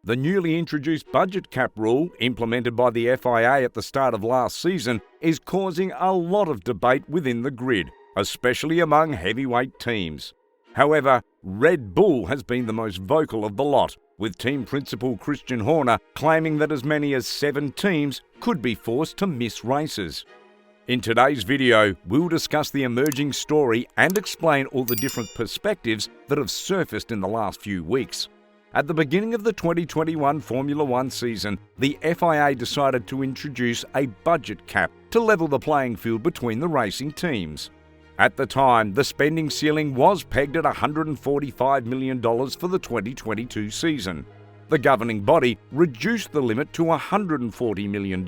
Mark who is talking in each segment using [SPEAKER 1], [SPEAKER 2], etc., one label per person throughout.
[SPEAKER 1] The newly introduced budget cap rule, implemented by the FIA at the start of last season, is causing a lot of debate within the grid, especially among heavyweight teams. However, Red Bull has been the most vocal of the lot, with team principal Christian Horner claiming that as many as 7 teams could be forced to miss races. In today's video, we'll discuss the emerging story and explain all the different perspectives that have surfaced in the last few weeks. At the beginning of the 2021 Formula One season, the FIA decided to introduce a budget cap to level the playing field between the racing teams. At the time, the spending ceiling was pegged at $145 million for the 2022 season. The governing body reduced the limit to $140 million,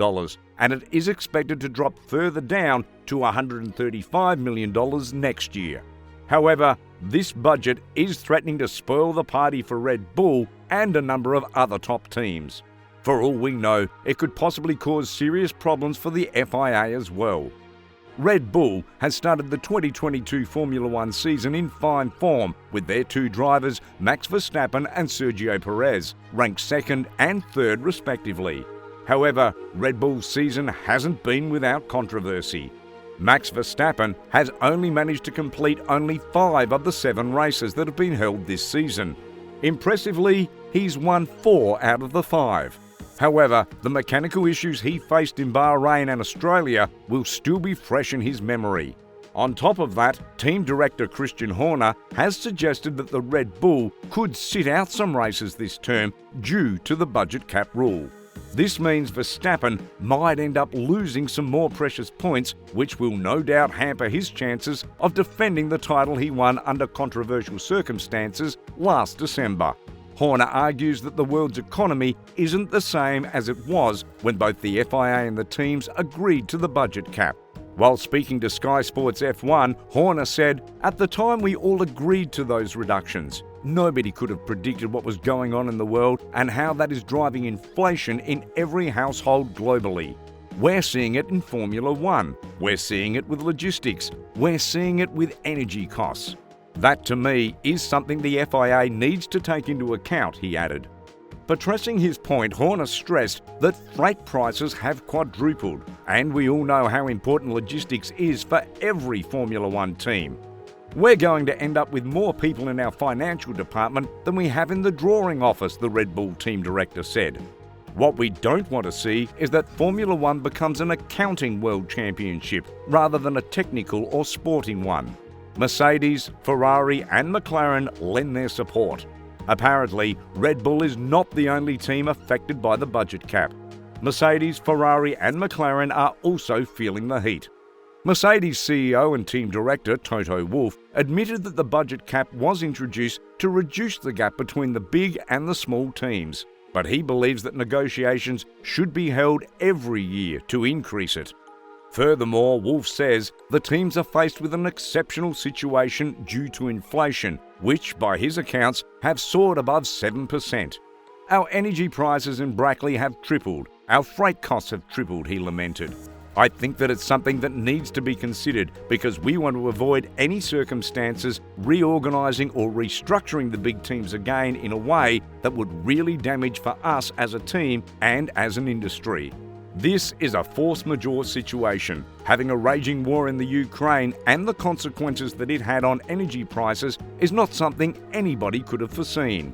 [SPEAKER 1] and it is expected to drop further down to $135 million next year. However, this budget is threatening to spoil the party for Red Bull and a number of other top teams. For all we know, it could possibly cause serious problems for the FIA as well. Red Bull has started the 2022 Formula One season in fine form, with their 2 drivers, Max Verstappen and Sergio Perez, ranked 2nd and 3rd respectively. However, Red Bull's season hasn't been without controversy. Max Verstappen has only managed to complete only 5 of the 7 races that have been held this season. Impressively, he's won 4 out of the 5. However, the mechanical issues he faced in Bahrain and Australia will still be fresh in his memory. On top of that, team director Christian Horner has suggested that the Red Bull could sit out some races this term due to the budget cap rule. This means Verstappen might end up losing some more precious points, which will no doubt hamper his chances of defending the title he won under controversial circumstances last December. Horner argues that the world's economy isn't the same as it was when both the FIA and the teams agreed to the budget cap. While speaking to Sky Sports F1, Horner said, "At the time we all agreed to those reductions. Nobody could have predicted what was going on in the world and how that is driving inflation in every household globally. We're seeing it in Formula One. We're seeing it with logistics. We're seeing it with energy costs. That, to me, is something the FIA needs to take into account," he added. Buttressing his point, Horner stressed that freight prices have quadrupled, and we all know how important logistics is for every Formula One team. "We're going to end up with more people in our financial department than we have in the drawing office," the Red Bull team director said. "What we don't want to see is that Formula One becomes an accounting world championship rather than a technical or sporting one." Mercedes, Ferrari and McLaren lend their support. Apparently, Red Bull is not the only team affected by the budget cap. Mercedes, Ferrari and McLaren are also feeling the heat. Mercedes CEO and team director Toto Wolff admitted that the budget cap was introduced to reduce the gap between the big and the small teams, but he believes that negotiations should be held every year to increase it. Furthermore, Wolff says the teams are faced with an exceptional situation due to inflation, which, by his accounts, have soared above 7%. "Our energy prices in Brackley have tripled. Our freight costs have tripled," he lamented. "I think that it's something that needs to be considered because we want to avoid any circumstances reorganising or restructuring the big teams again in a way that would really damage for us as a team and as an industry. This is a force majeure situation. Having a raging war in the Ukraine and the consequences that it had on energy prices is not something anybody could have foreseen."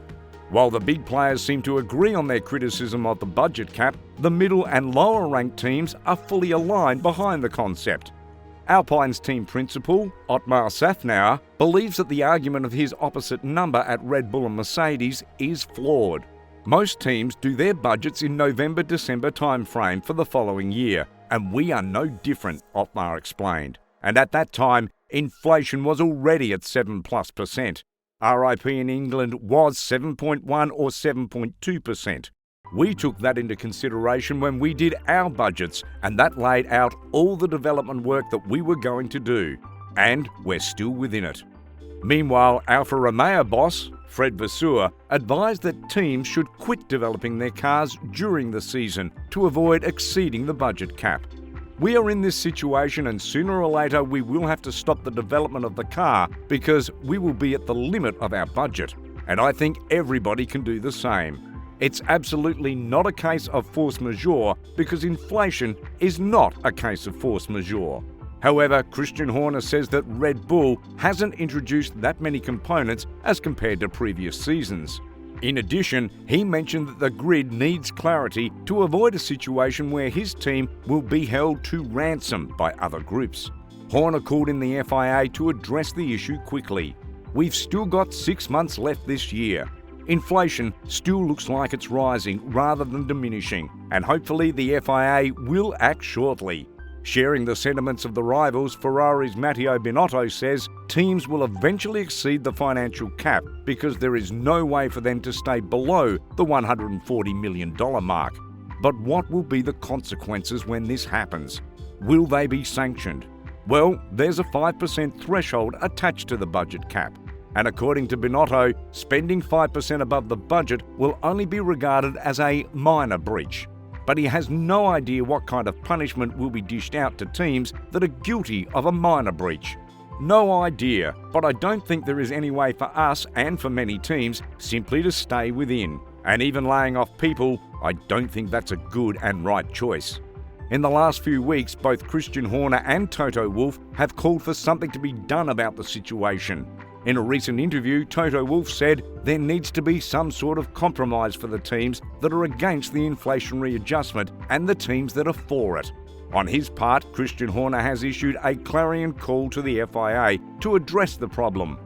[SPEAKER 1] While the big players seem to agree on their criticism of the budget cap, the middle and lower ranked teams are fully aligned behind the concept. Alpine's team principal, Otmar Szafnauer, believes that the argument of his opposite number at Red Bull and Mercedes is flawed. Most teams do their budgets in November-December timeframe for the following year, and we are no different, Otmar explained. And at that time, inflation was already at 7+%. RIP in England was 7.1 or 7.2%. We took that into consideration when we did our budgets, and that laid out all the development work that we were going to do. And we're still within it. Meanwhile, Alfa Romeo boss, Fred Vasseur, advised that teams should quit developing their cars during the season to avoid exceeding the budget cap. "We are in this situation and sooner or later we will have to stop the development of the car because we will be at the limit of our budget. And I think everybody can do the same. It's absolutely not a case of force majeure because inflation is not a case of force majeure. However, Christian Horner says that Red Bull hasn't introduced that many components as compared to previous seasons. In addition, he mentioned that the grid needs clarity to avoid a situation where his team will be held to ransom by other groups. Horner called in the FIA to address the issue quickly. We've still got 6 months left this year. Inflation still looks like it's rising rather than diminishing, and hopefully the FIA will act shortly. Sharing the sentiments of the rivals, Ferrari's Matteo Binotto says teams will eventually exceed the financial cap because there is no way for them to stay below the $140 million mark. But what will be the consequences when this happens? Will they be sanctioned? Well, there's a 5% threshold attached to the budget cap. And according to Binotto, spending 5% above the budget will only be regarded as a minor breach. But he has no idea what kind of punishment will be dished out to teams that are guilty of a minor breach. No idea, but I don't think there is any way for us and for many teams simply to stay within. And even laying off people, I don't think that's a good and right choice. In the last few weeks, both Christian Horner and Toto Wolff have called for something to be done about the situation. In a recent interview, Toto Wolff said there needs to be some sort of compromise for the teams that are against the inflationary adjustment and the teams that are for it. On his part, Christian Horner has issued a clarion call to the FIA to address the problem.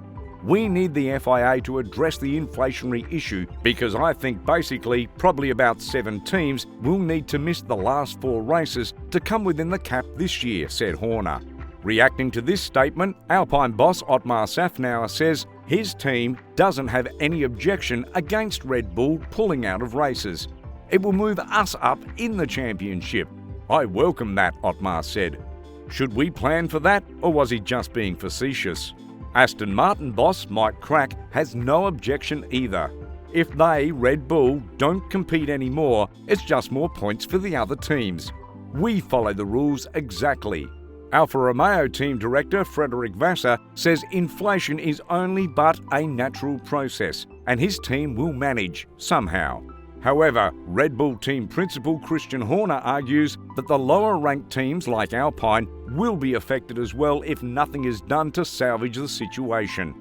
[SPEAKER 1] We need the FIA to address the inflationary issue because I think basically probably about 7 teams will need to miss the last 4 races to come within the cap this year, said Horner. Reacting to this statement, Alpine boss Otmar Safnauer says his team doesn't have any objection against Red Bull pulling out of races. It will move us up in the championship. I welcome that, Otmar said. Should we plan for that, or was he just being facetious? Aston Martin boss Mike Crack has no objection either. If they, Red Bull, don't compete anymore, it's just more points for the other teams. We follow the rules exactly. Alfa Romeo team director Frederic Vasseur says inflation is only but a natural process and his team will manage somehow. However, Red Bull team principal Christian Horner argues that the lower-ranked teams like Alpine will be affected as well if nothing is done to salvage the situation.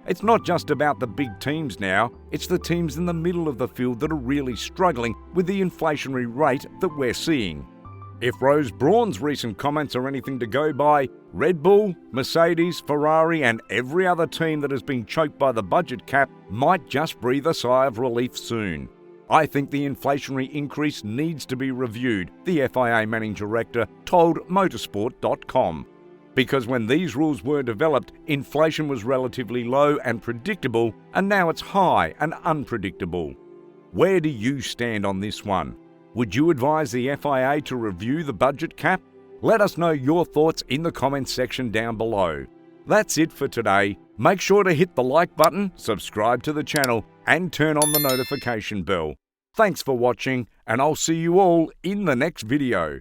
[SPEAKER 1] It's not just about the big teams now, it's the teams in the middle of the field that are really struggling with the inflationary rate that we're seeing. If Rose Brawn's recent comments are anything to go by, Red Bull, Mercedes, Ferrari and every other team that has been choked by the budget cap might just breathe a sigh of relief soon. I think the inflationary increase needs to be reviewed, the FIA managing director told motorsport.com. Because when these rules were developed, inflation was relatively low and predictable, and now it's high and unpredictable. Where do you stand on this one? Would you advise the FIA to review the budget cap? Let us know your thoughts in the comments section down below. That's it for today. Make sure to hit the like button, subscribe to the channel, and turn on the notification bell. Thanks for watching, and I'll see you all in the next video.